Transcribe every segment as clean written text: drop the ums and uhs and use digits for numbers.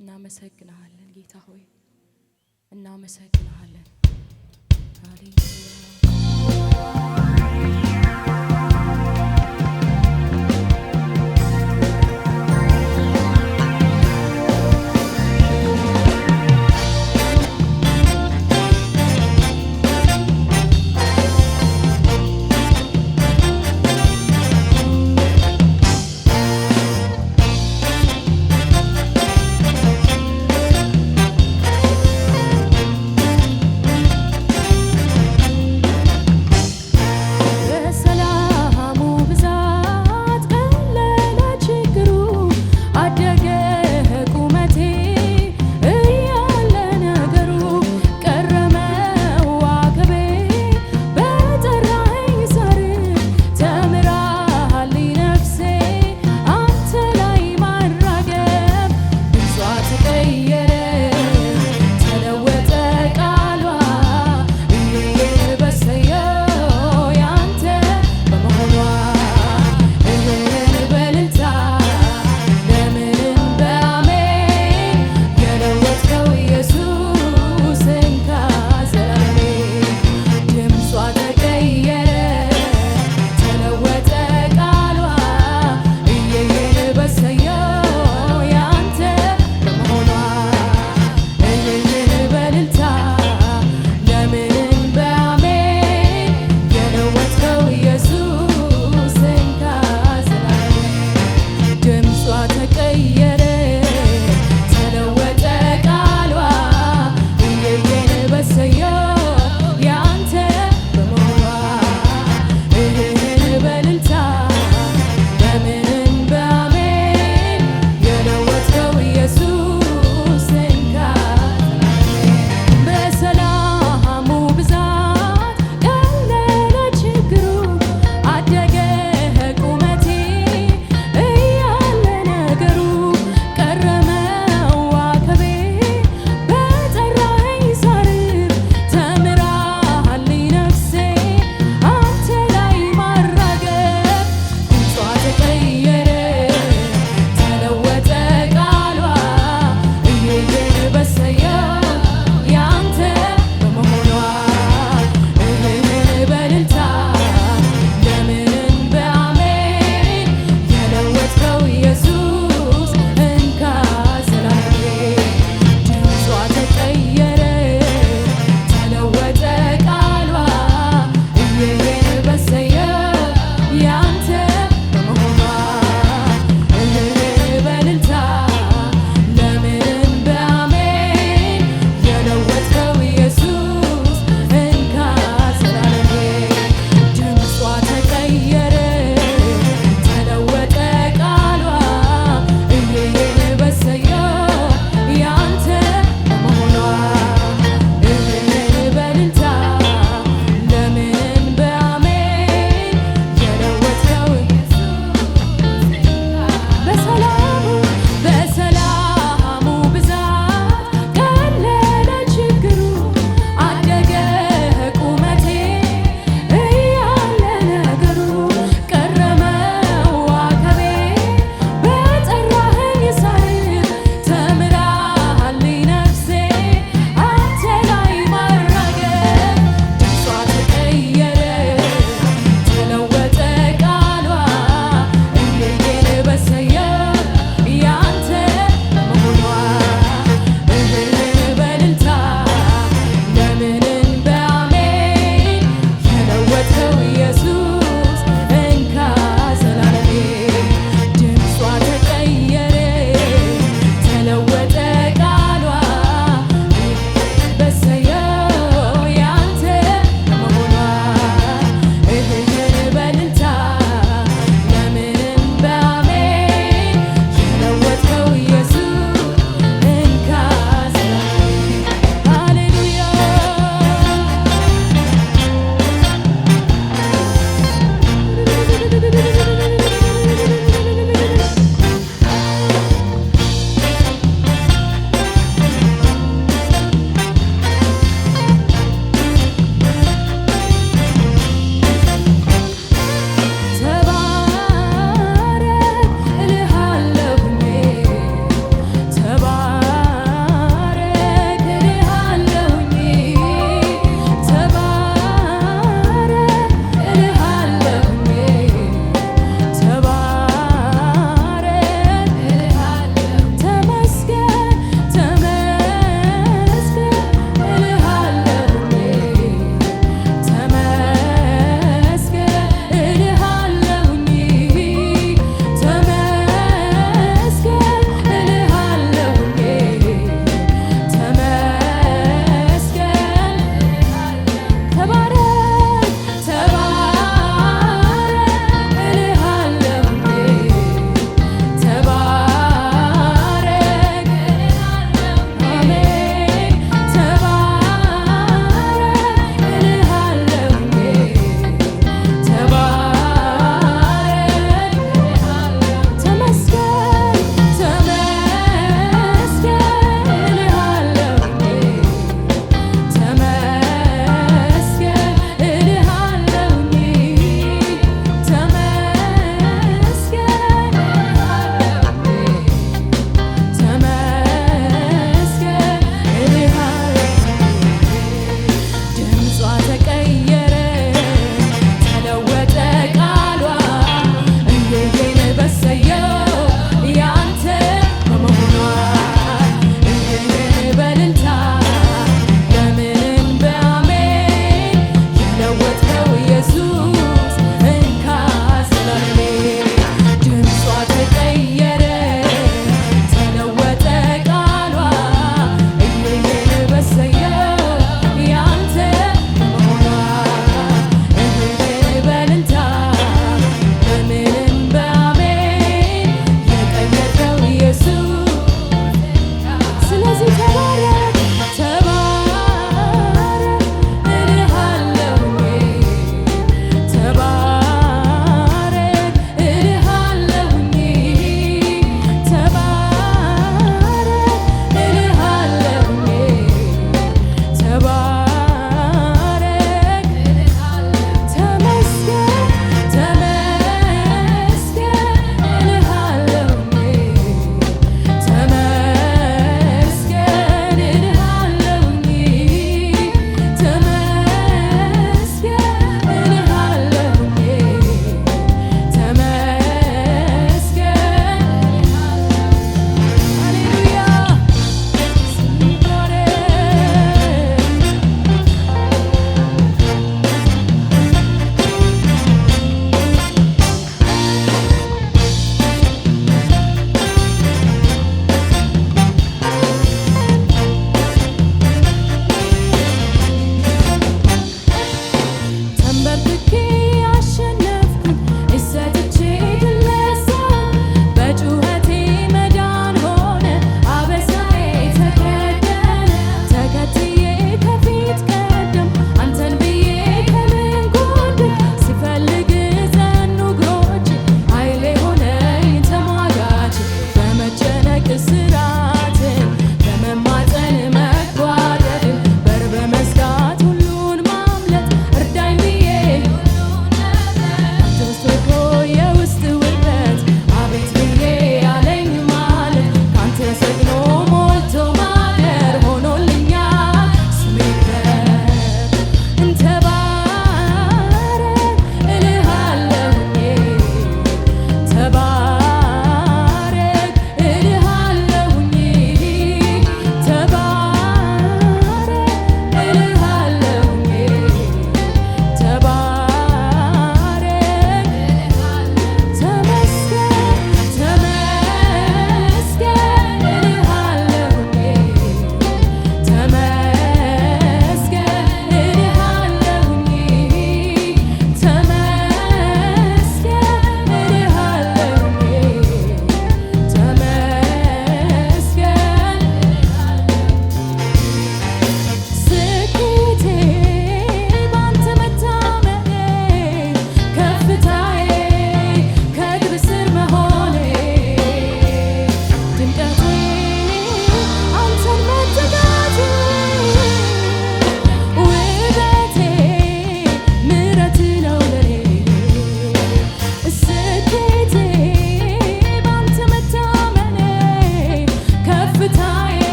እናመሰግናለን ጌታ ሆይ እናመሰግናለን። ሃሌሉያ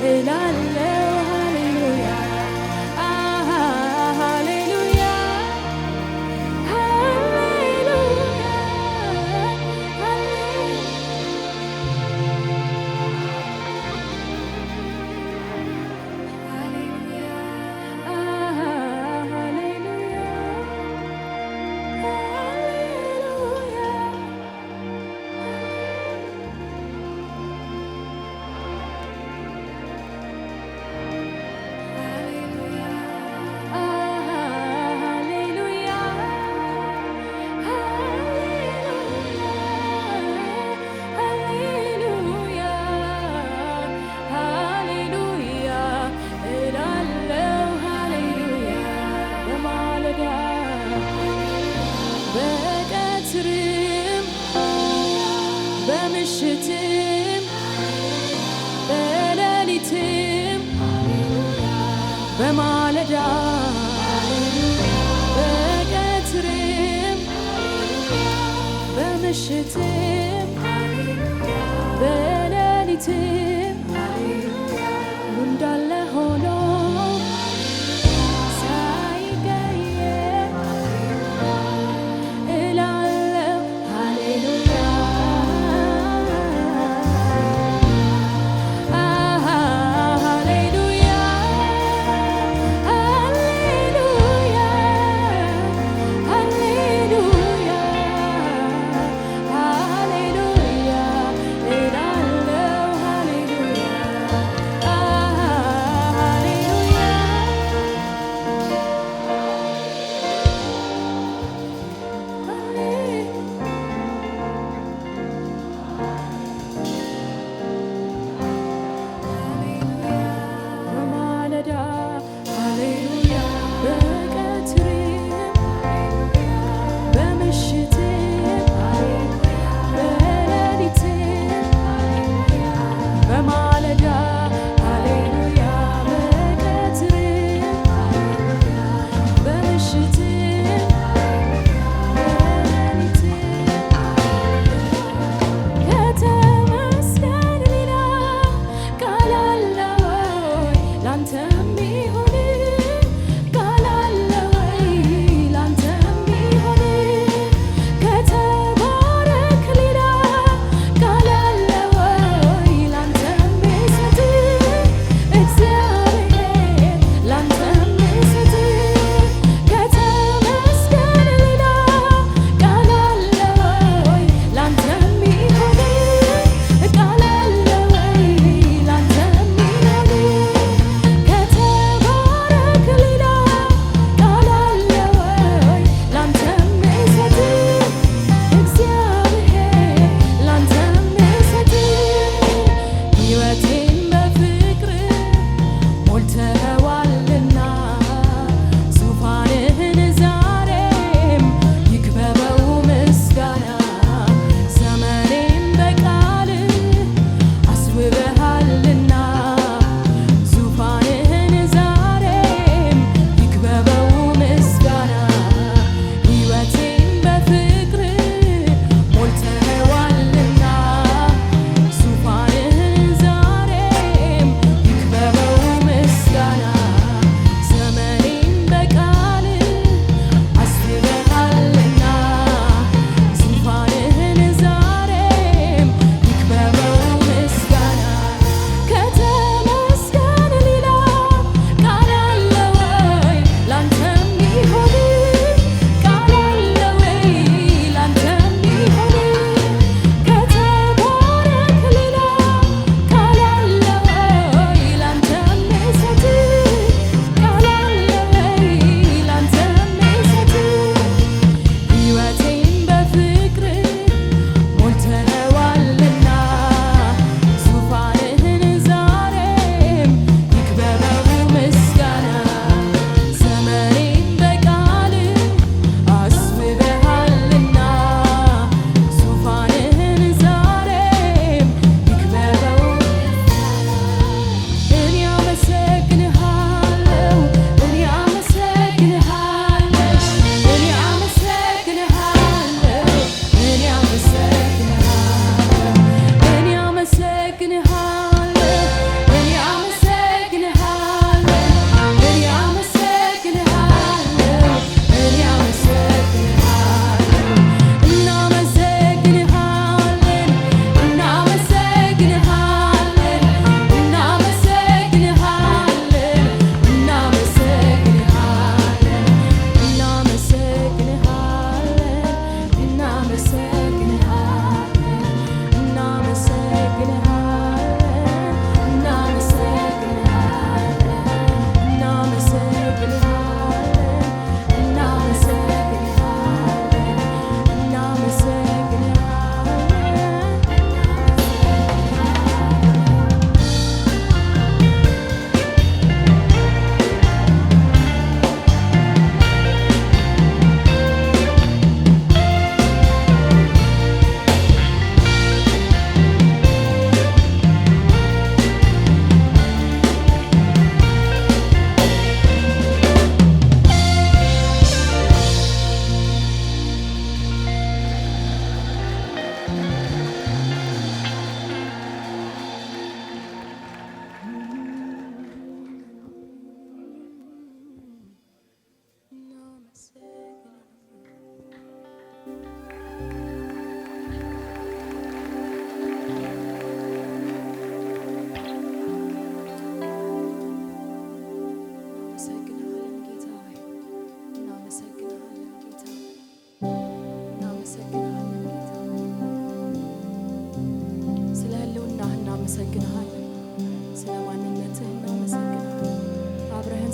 እላለሁ ሃሌሉያ ሃሌሉያ ሃሌሉያ በቀትርም በምሽትም በሌሊትም በማለዳ በቀትርም በምሽትም በሌሊትም እንዳለ ሆኖ ሳይቀየር እላለሁ ሃሌሉያ ሃሌሉያ ሃሌሉያ ሃሌሉያ ሃሌሉያ እላለሁ ሃሌሉያ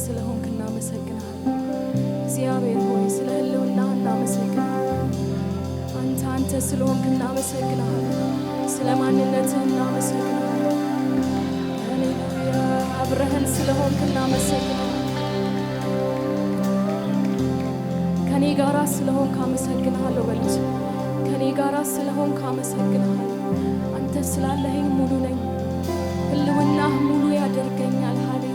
ስለሆንክ እናመሰግናለን። እግዚአብሔር ሆይ ስለ ህልውና እናመሰግናለን። አንተ ስለሆንክ እናመሰግናለን። ስለ ማንነትህ እናመሰግናለን። ሃሌሉያ አብረህን ስለሆንክ እናመሰግናለን። ከኔ ጋራ ስለሆንክ አመሰግናለሁ በልጅ ከኔ ጋራ ስለሆንክ አመሰግናለሁ። አንተ ስላለኸኝ ሙሉ ነኝ። ህልውናህ ሙሉ ያደርገኛል። ሃሌሉያ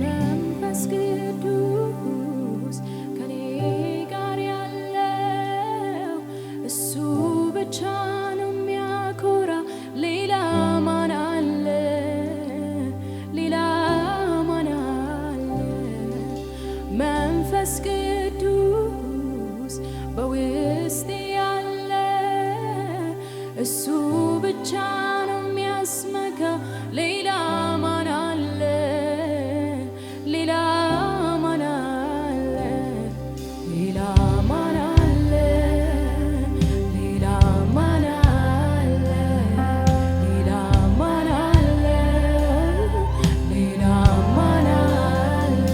መንፈስ ቅዱስ ከኔ ጋር ያለው እሱ ብቻ ነው የሚያኮራ። ሌላ ማን አለ? ሌላ ማን አለ? መንፈስ ቅዱስ በውስጤ ያለ እሱ ብቻ ነው የሚያስመካ። ሌላ ማን አለ? ሌላ ማን አለ? ሌላ ማን አለ? ሌላ ማን አለ? ሌላ ማን አለ? ሌላ ማን አለ?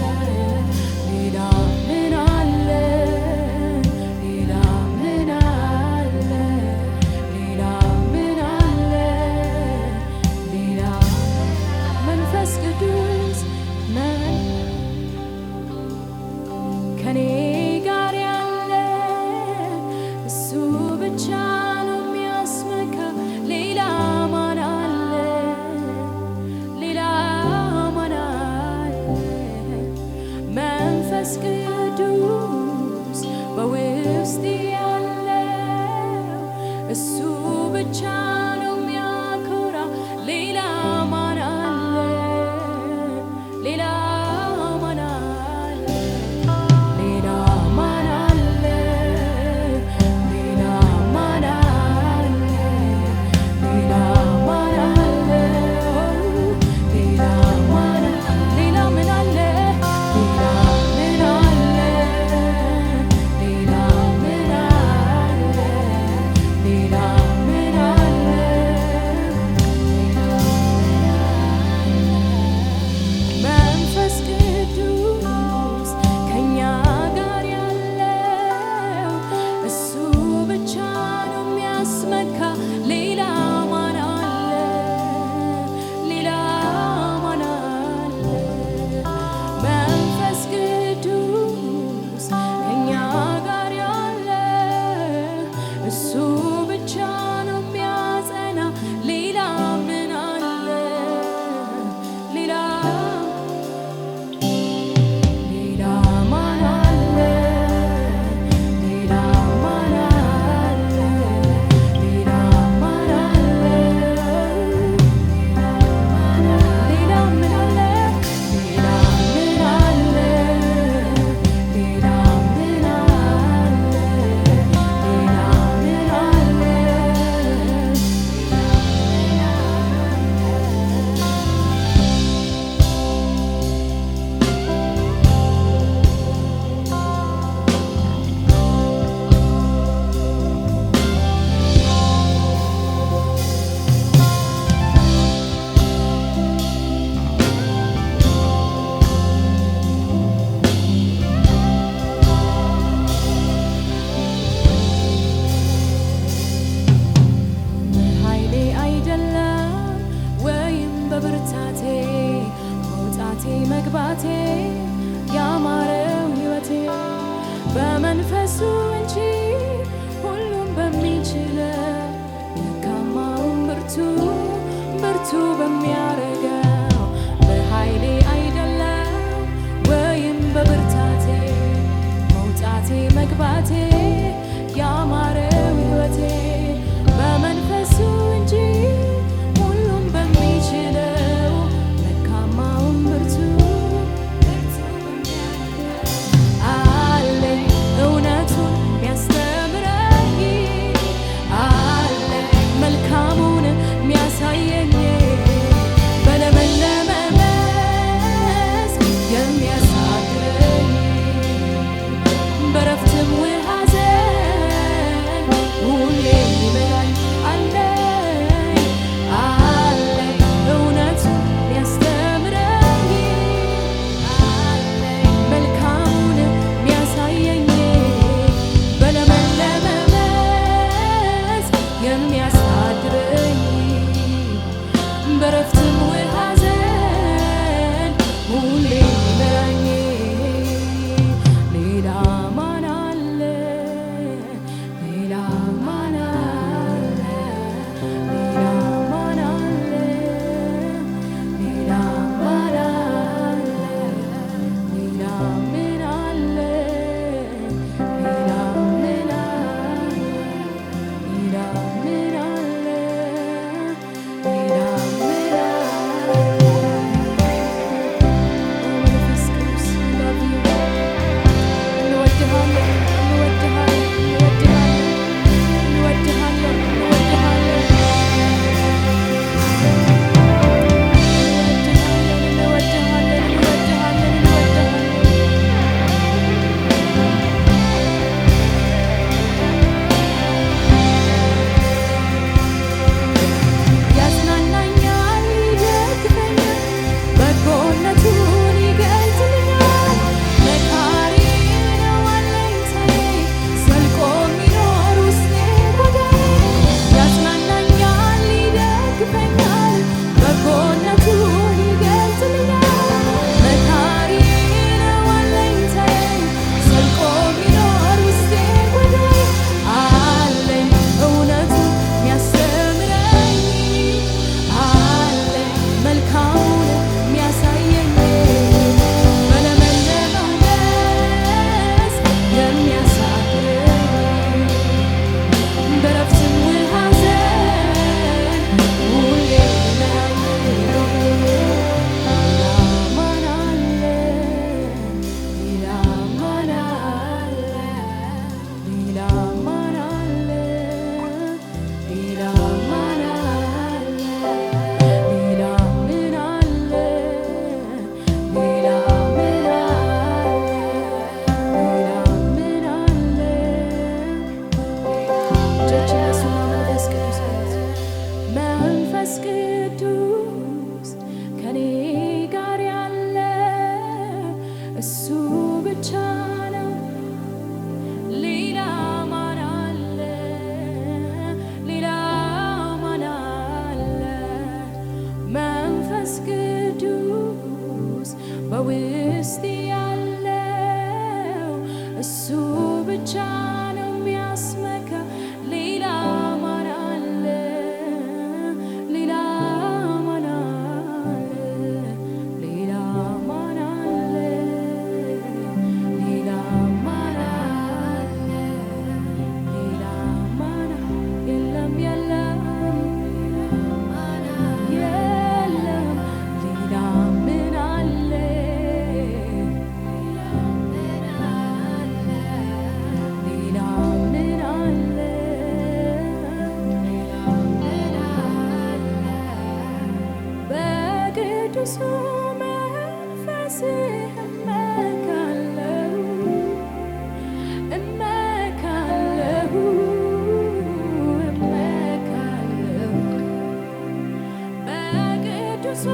ሌላ ምን አለ? ሌላ ምን አለ? ሌላ ምን አለ? ሌላ መንፈስ ቅዱስ ከኔ ጋር ያለ እሱ ብቻ ነው የሚያስመካ። ሌላ ማን አለ? ሌላ ማን አለ? መንፈስ ቅዱስ በውስጤ ያለ እሱ ብቻ ነው የሚያኮራ። ሌላ ማን አለ? ሌላ ማን አለ? ሌላ ማን አለ? ሌላ ማን አለ? ሌላ ማን አለ? ሌላ ማን አለ? ሌላ ምን አለ? ሌላ ምን አለ? ሌላ ምን አለ? ሌላ ምን አለ? መንፈስ ቅዱስ ከኛ ጋር ያለው እሱ ብቻ ነው የሚያስመካ። ሌላ ማን አለ? ሌላ ማን አለ? መንፈስ ቅዱስ ከኛ ጋር ያለ እሱ ብቻ ነው የሚያጸና። ሌላ ምን አለ? ሌላ ሌላ ማን አለ? ሌላ ማን አለ? ሌላ ማን አለ? ሌላ ምን አለ? ሌላ ምን አለ? ሌላ ምን አለ? ሌላ ምን አለ? ኃይሌ አይደለም ወይም በብርታቴ መውጣቴ መግባቴ ያማረው ሕይወቴ በመንፈሱ እንጂ ሁሉም በሚችለው ደካማውን ብርቱ በሚያረገው በኃይሌ አይደለም ወይም በብርታቴ መውጣቴ መግባቴ ያማረው ሕይወቴ በመንፈሱ እንጂ ሁሉም በሚችለው ደካማውን ብርቱ አለ እውነቱን የሚያስተምረኝ አለ መልካሙን የሚያሳየኝ በለመለመ መስክ የሚያሳድረኝ በረፍትም ውሃ እሱ ብቻ ነው የሚያስመካ ሌላ ማን አለ? ሌላ ማን አለ? ሌላ ማን አለ? ሌላ ማን አለ? ሌላ ማን የለም የለም የለም ሌላ ምን አለ? ሌላ ምን አለ? በቅዱሱ መንፈስህ እመካለሁ እመካለሁ እመካለሁ በቅዱሱ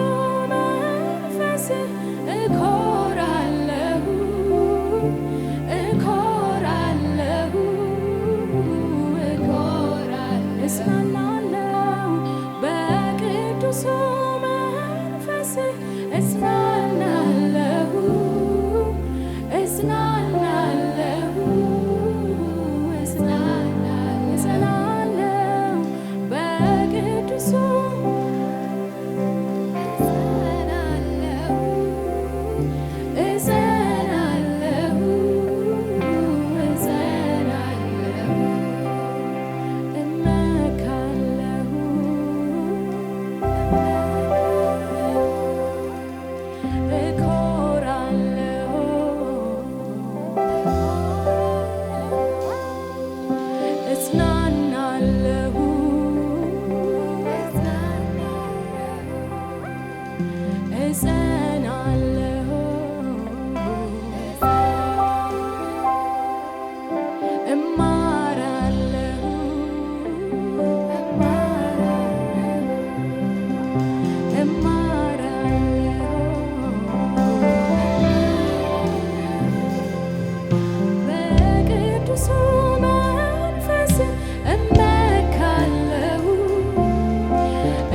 መንፈስህ እኮራለሁ እኮራለሁ እጽናናለሁ በቅዱሱ መንፈስህ እጽናናለሁ እጽናናለሁ እጽናናለሁ በቅዱሱ እጸናለሁ እጸናለሁ እመካለሁ እኮራለሁ እጽናናለሁ እጸናለሁ እማራለሁ በቅዱሱ መንፈስ እመካለሁ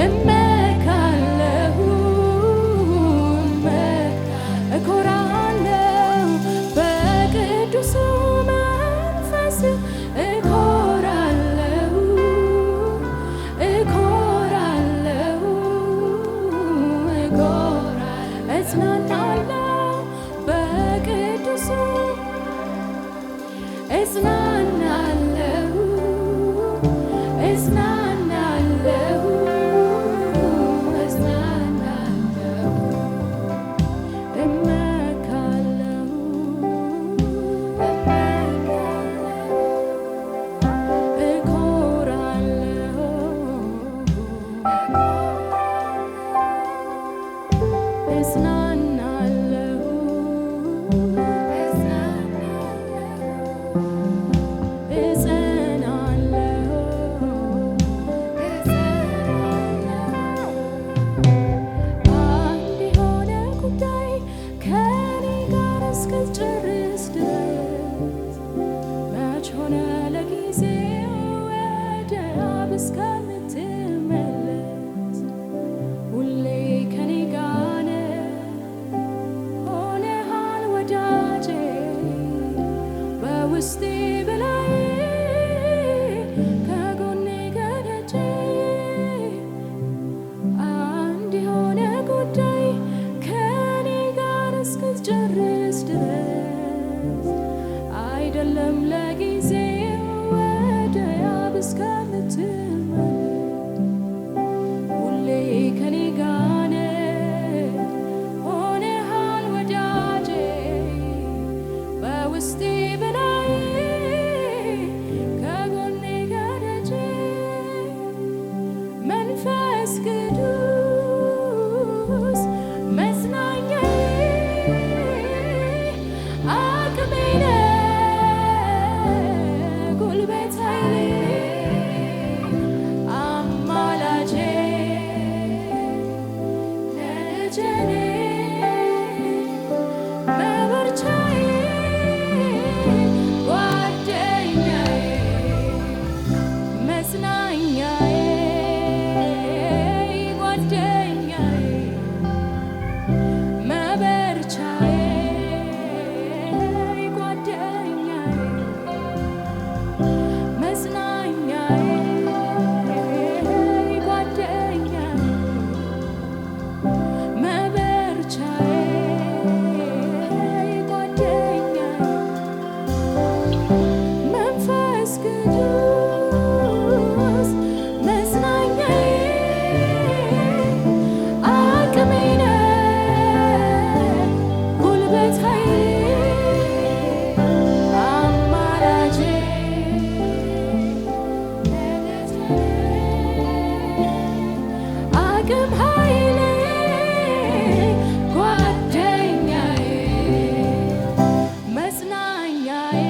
እመካለሁ እኮራለሁ በቅዱሱ መንፈስ እኮራለሁ እኮራለሁ እጽናናለሁ በቅዱሱ እጽናናለሁ እጽናናለሁ እጽናናለሁ እመካለሁ እኮራለሁ እጽናናለሁ እጸናለሁ አንድ የሆነ ጉዳይ ከኔ ጋር እስክትጨርስ ድረስ መች ሆነ ለጊዜው ወደ አብ እስከምትመለስ ሁሌ ከኔ ጋር ነህ ሆነሃል ወዳጄ በውስጤ በላይ ከጎኔ ገደጄ አንድ የሆነ ጉዳይ ከኔ ጋር እስክትጨርስ ድረስ አይደለም ለጊዜው ወደ አብ እስከምትመለስ ሁሌ ከኔ ጋር ነህ ሆነሃል ወዳጄ በውስጤ በላይ ከጎኔ ገደጄ መንፈስ ቅዱስ መጽናኛዬ አቅሜ ነህ ጉልበት ኃይሌ መንፈስ ቅዱስ መጽናኛዬ አቅሜ ነህ ጉልበት ኃይሌ አማላጄ አቅም ኃይሌ ጓደኛዬ መጽናኛዬ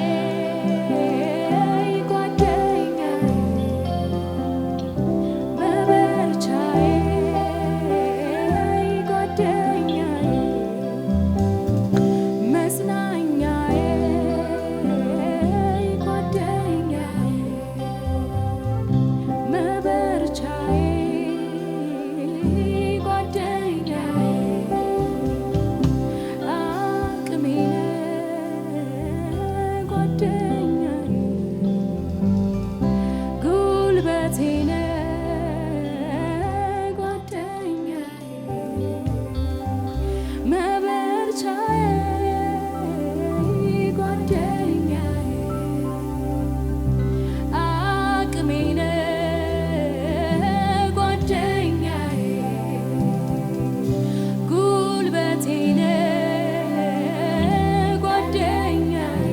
ጓደኛዬ መበርቻዬ ጓደኛዬ መጽናኛዬ ጓደኛዬ መበርቻዬ ጓደኛዬ አቅሜ ነህ ጓደኛዬ ጉልበቴ ነህ ጓደኛዬ መበርቻዬ ጓደኛዬ አቅሜ ነህ ጓደኛዬ ጉልበቴ ነህ ጓደኛዬ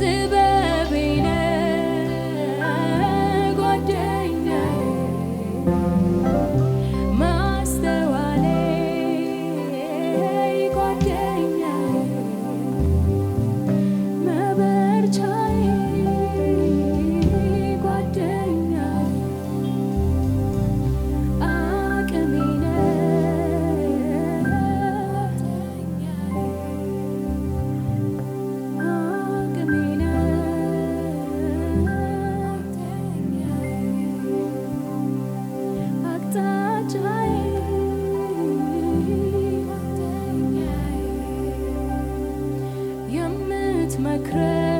ጥበቤ ነህ ጓደኛዬ ማስተዋሌ ጓደኛዬ መበርቻዬ ጓደኛዬ አቅሜ ነህ አቅሜ ነህ አቅጣጫዬ የምትመክረኝ